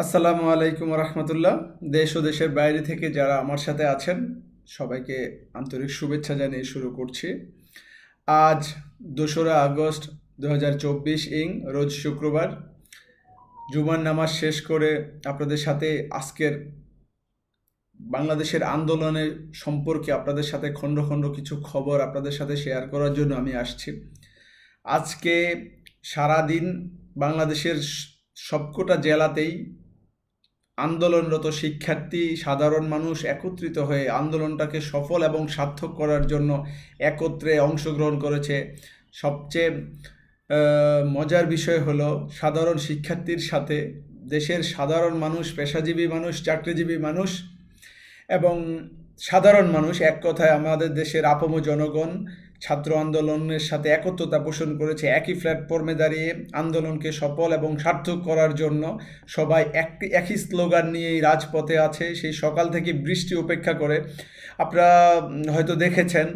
আসসালামু আলাইকুম রহমতুল্লাহ। দেশ ও দেশের বাইরে থেকে যারা আমার সাথে আছেন সবাইকে আন্তরিক শুভেচ্ছা জানিয়ে শুরু করছি। আজ 2রা আগস্ট 2024 রোজ শুক্রবার। জুমার নামাজ শেষ করে আপনাদের সাথে আজকের বাংলাদেশের আন্দোলনের সম্পর্কে আপনাদের সাথে খণ্ড খণ্ড কিছু খবর আপনাদের সাথে শেয়ার করার জন্য আমি আসছি। আজকে সারাদিন বাংলাদেশের সবকটা জেলাতেই আন্দোলনরত শিক্ষার্থী, সাধারণ মানুষ একত্রিত হয়ে আন্দোলনটাকে সফল এবং সার্থক করার জন্য একত্রে অংশগ্রহণ করেছে। সবচেয়ে মজার বিষয় হলো সাধারণ শিক্ষার্থীর সাথে দেশের সাধারণ মানুষ, পেশাজীবী মানুষ, চাকরিজীবী মানুষ এবং সাধারণ মানুষ, এক কথায় আমাদের দেশের আপম জনগণ ছাত্র আন্দোলনের সাথে একত্রতা পোষণ করেছে। একই প্ল্যাটফর্মে দাঁড়িয়ে আন্দোলনকে সফল এবং সার্থক করার জন্য সবাই একই স্লোগান নিয়েই রাজপথে আছে। সেই সকাল থেকে বৃষ্টি উপেক্ষা করে, আপনারা হয়তো দেখেছেন,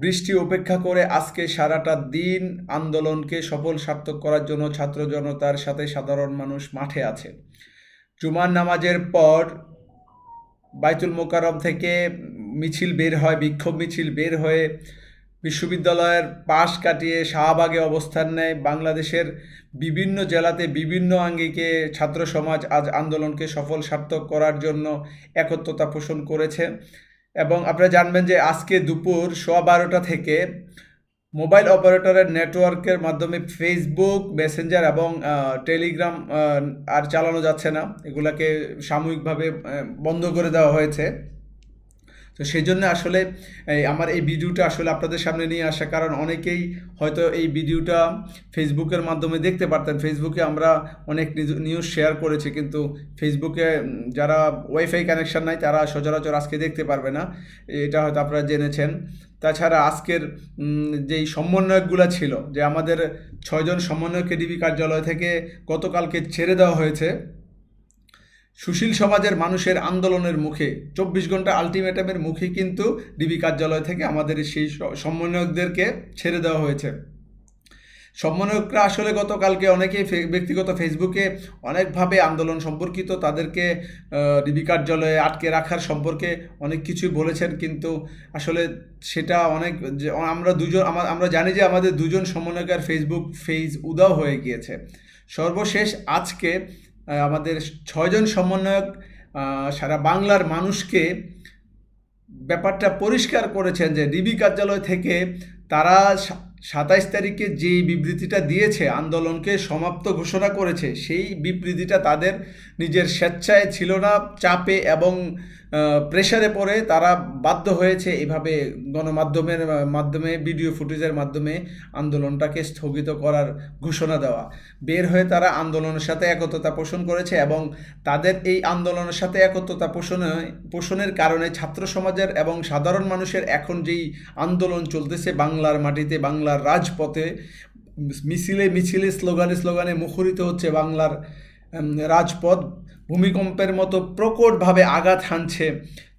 বৃষ্টি উপেক্ষা করে আজকে সারাটা দিন আন্দোলনকে সফল সার্থক করার জন্য ছাত্র জনতার সাথে সাধারণ মানুষ মাঠে আছে। জুমার নামাজের পর বাইতুল মোকাররম থেকে মিছিল বের হয়, বিক্ষোভ মিছিল বের হয়ে বিশ্ববিদ্যালয়ের পাশ কাটিয়ে শাহবাগে অবস্থান নেয়। বাংলাদেশের বিভিন্ন জেলাতে বিভিন্ন আঙ্গিকে ছাত্র সমাজ আজ আন্দোলনকে সফল সার্থক করার জন্য একত্রতা পোষণ করেছে। এবং আপনারা জানবেন যে আজকে দুপুর 12:15 থেকে মোবাইল অপারেটরের নেটওয়ার্কের মাধ্যমে ফেসবুক, মেসেঞ্জার এবং টেলিগ্রাম আর চালানো যাচ্ছে না। এগুলাকে সাময়িকভাবে বন্ধ করে দেওয়া হয়েছে। তো সেই জন্য আসলে আমার এই ভিডিওটা আসলে আপনাদের সামনে নিয়ে আসা, কারণ অনেকেই হয়তো এই ভিডিওটা ফেসবুকের মাধ্যমে দেখতে পারতেন। ফেসবুকে আমরা অনেক নিউজ শেয়ার করেছি, কিন্তু ফেসবুকে যারা ওয়াইফাই কানেকশন নাই তারা সচরাচর আজকে দেখতে পারবে না, এটা হয়তো আপনারা জেনেছেন। তাছাড়া আজকের যেই সমন্বয়কগুলো ছিল, যে আমাদের 6জন সমন্বয়ককে ডিবি কার্যালয় থেকে গতকালকে ছেড়ে দেওয়া হয়েছে সুশীল সমাজের মানুষের আন্দোলনের মুখে, 24 ঘন্টা আলটিমেটামের মুখে কিন্তু ডিবি কার্যালয় থেকে আমাদের সেই সমন্বয়কদেরকে ছেড়ে দেওয়া হয়েছে। সমন্বয়করা আসলে গতকালকে অনেকেই ব্যক্তিগত ফেসবুকে অনেকভাবে আন্দোলন সম্পর্কিত তাদেরকে ডিবি কার্যালয়ে আটকে রাখার সম্পর্কে অনেক কিছুই বলেছেন, কিন্তু আসলে সেটা অনেক আমরা জানি যে আমাদের 2জন সমন্বয়কের ফেসবুক পেজ উধাও হয়ে গিয়েছে। সর্বশেষ আজকে আমাদের 6জন সমন্বয়ক সারা বাংলার মানুষকে ব্যাপারটা পরিষ্কার করেছেন যে ডিবি কার্যালয় থেকে তারা 27 তারিখে যেই বিবৃতিটা দিয়েছে, আন্দোলনকে সমাপ্ত ঘোষণা করেছে, সেই বিবৃতিটা তাদের নিজের স্বেচ্ছায় ছিল না, চাপে এবং প্রেশারে পড়ে তারা বাধ্য হয়েছে এভাবে গণমাধ্যমের মাধ্যমে, ভিডিও ফুটেজের মাধ্যমে আন্দোলনটাকে স্থগিত করার ঘোষণা দেওয়া। বের হয়ে তারা আন্দোলনের সাথে একত্রতা পোষণ করেছে এবং তাদের এই আন্দোলনের সাথে একত্রতা পোষণের কারণে ছাত্র সমাজের এবং সাধারণ মানুষের এখন যেই আন্দোলন চলতেছে বাংলার মাটিতে, বাংলার রাজপথে, মিছিলে মিছিলে, স্লোগানে স্লোগানে মুখরিত হচ্ছে বাংলার রাজপথ। ভূমিকম্পের মতো প্রকটভাবে আঘাত হানছে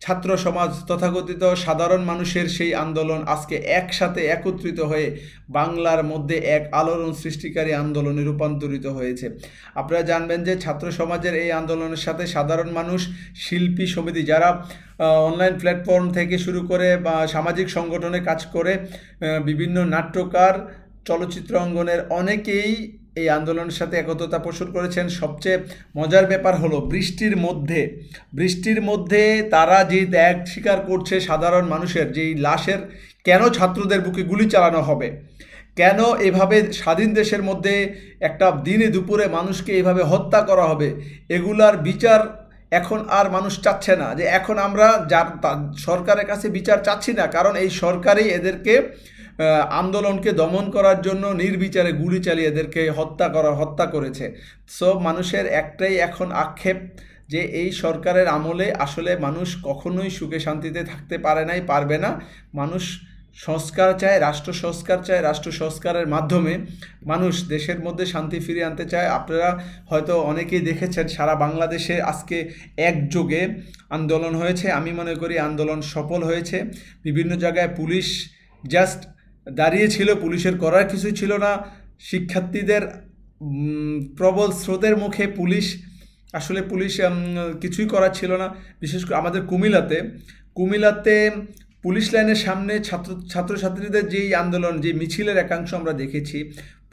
ছাত্র সমাজ, তথাকথিত সাধারণ মানুষের সেই আন্দোলন আজকে একসাথে একত্রিত হয়ে বাংলার মধ্যে এক আলোড়ন সৃষ্টিকারী আন্দোলনে রূপান্তরিত হয়েছে। আপনারা জানবেন যে ছাত্র সমাজের এই আন্দোলনের সাথে সাধারণ মানুষ, শিল্পী সমিতি, যারা অনলাইন প্ল্যাটফর্ম থেকে শুরু করে বা সামাজিক সংগঠনে কাজ করে, বিভিন্ন নাট্যকার, চলচ্চিত্র অঙ্গনের অনেকেই এই আন্দোলনের সাথে একত্রতা পোষণ করেছেন। সবচেয়ে মজার ব্যাপার হলো বৃষ্টির মধ্যে তারা যে ত্যাগ স্বীকার করছে সাধারণ মানুষের, যেই লাশের, কেন ছাত্রদের বুকে গুলি চালানো হবে, কেন এভাবে স্বাধীন দেশের মধ্যে একটা দিনে দুপুরে মানুষকে এভাবে হত্যা করা হবে, এগুলার বিচার এখন আর মানুষ চাচ্ছে না। যে এখন আমরা সরকারের কাছে বিচার চাচ্ছি না, কারণ এই সরকারই এদেরকে আন্দোলনকে দমন করার জন্য নির্বিচারে গুলি চালিয়ে এদেরকে হত্যা করেছে। সো মানুষের একটাই এখন আক্ষেপ যে এই সরকারের আমলে আসলে মানুষ কখনোই সুখে শান্তিতে থাকতে পারে নাই, পারবে না। মানুষ সংস্কার চায়, রাষ্ট্র সংস্কার চায়, রাষ্ট্র সংস্কারের মাধ্যমে মানুষ দেশের মধ্যে শান্তি ফিরিয়ে আনতে চায়। আপনারা হয়তো অনেকেই দেখেছেন সারা বাংলাদেশে আজকে একযোগে আন্দোলন হয়েছে। আমি মনে করি আন্দোলন সফল হয়েছে। বিভিন্ন জায়গায় পুলিশ জাস্ট দাঁড়িয়েছিল, পুলিশের করার কিছুই ছিল না। শিক্ষার্থীদের প্রবল স্রোতের মুখে পুলিশ আসলে পুলিশ কিছুই করার ছিল না। বিশেষ করে আমাদের কুমিল্লাতে পুলিশ লাইনের সামনে ছাত্রছাত্রীদের যেই আন্দোলন, যে মিছিলের একাংশ আমরা দেখেছি,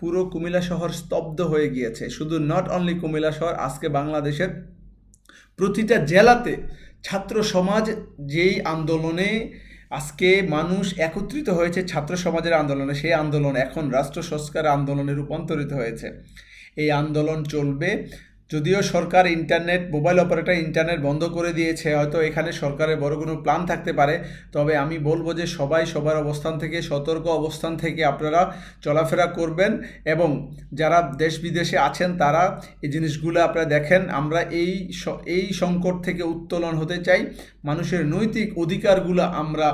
পুরো কুমিল্লা শহর স্তব্ধ হয়ে গিয়েছে। শুধু নট অনলি কুমিল্লা শহর, আজকে বাংলাদেশের প্রতিটা জেলাতে ছাত্র সমাজ যেই আন্দোলনে আজকে মানুষ একত্রিত হয়েছে, ছাত্র সমাজের আন্দোলনে, সেই আন্দোলন এখন রাষ্ট্র সংস্কার আন্দোলনে রূপান্তরিত হয়েছে। এই আন্দোলন চলবে। যদিও সরকার মোবাইল অপারেটর ইন্টারনেট বন্ধ করে দিয়েছে, হয়তো এখানে সরকারের বড় কোনো প্ল্যান থাকতে পারে, তবে আমি বলবো যে সবাই সবার অবস্থান থেকে, সতর্ক অবস্থান থেকে আপনারা চলাফেরা করবেন, এবং যারা দেশ বিদেশে আছেন তারা এই জিনিসগুলো আপনারা দেখেন। আমরা এই সংকট থেকে উত্তোলন হতে চাই, মানুষের নৈতিক অধিকারগুলো আমরা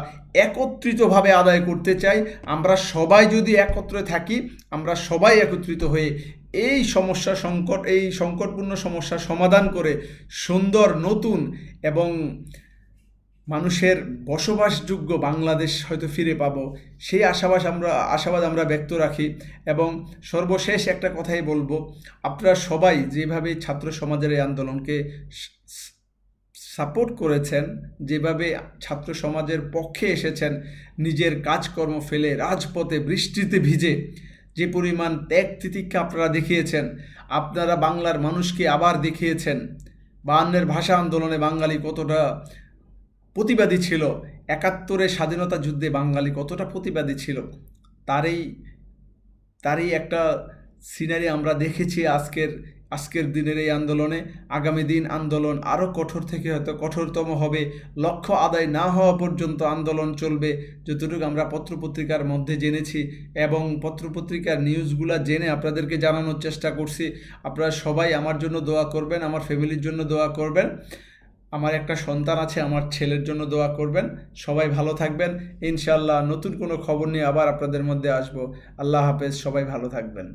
একত্রিতভাবে আদায় করতে চাই। আমরা সবাই যদি একত্রে থাকি, আমরা সবাই একত্রিত হয়ে এই সংকটপূর্ণ সমস্যার সমাধান করে সুন্দর, নতুন এবং মানুষের বসবাসযোগ্য বাংলাদেশ হয়তো ফিরে পাবো, সেই আশাবাদ আমরা ব্যক্ত রাখি। এবং সর্বশেষ একটা কথাই বলবো, আপনারা সবাই যেভাবে ছাত্র সমাজের এই আন্দোলনকে সাপোর্ট করেছেন, যেভাবে ছাত্র সমাজের পক্ষে এসেছেন, নিজের কাজকর্ম ফেলে রাজপথে বৃষ্টিতে ভিজে যে পরিমাণ ত্যাগ তিতিক্ষা আপনারা দেখিয়েছেন, আপনারা বাংলার মানুষকে আবার দেখিয়েছেন 52-এর ভাষা আন্দোলনে বাঙালি কতটা প্রতিবাদী ছিল, 71-এর স্বাধীনতা যুদ্ধে বাঙালি কতটা প্রতিবাদী ছিল, তারই একটা সিনারি আমরা দেখেছি আজকের দিনের এই আন্দোলনে। আগামী দিন আন্দোলন আরও কঠোর থেকে হয়তো কঠোরতম হবে, লক্ষ্য আদায় না হওয়া পর্যন্ত আন্দোলন চলবে, যতটুকু আমরা পত্রপত্রিকার মধ্যে জেনেছি এবং পত্রপত্রিকার নিউজগুলো জেনে আপনাদেরকে জানানোর চেষ্টা করছি। আপনারা সবাই আমার জন্য দোয়া করবেন, আমার ফ্যামিলির জন্য দোয়া করবেন, আমার একটা সন্তান আছে, আমার ছেলের জন্য দোয়া করবেন। সবাই ভালো থাকবেন। ইনশাআল্লাহ নতুন কোনো খবর নিয়ে আবার আপনাদের মধ্যে আসবো। আল্লাহ হাফেজ, সবাই ভালো থাকবেন।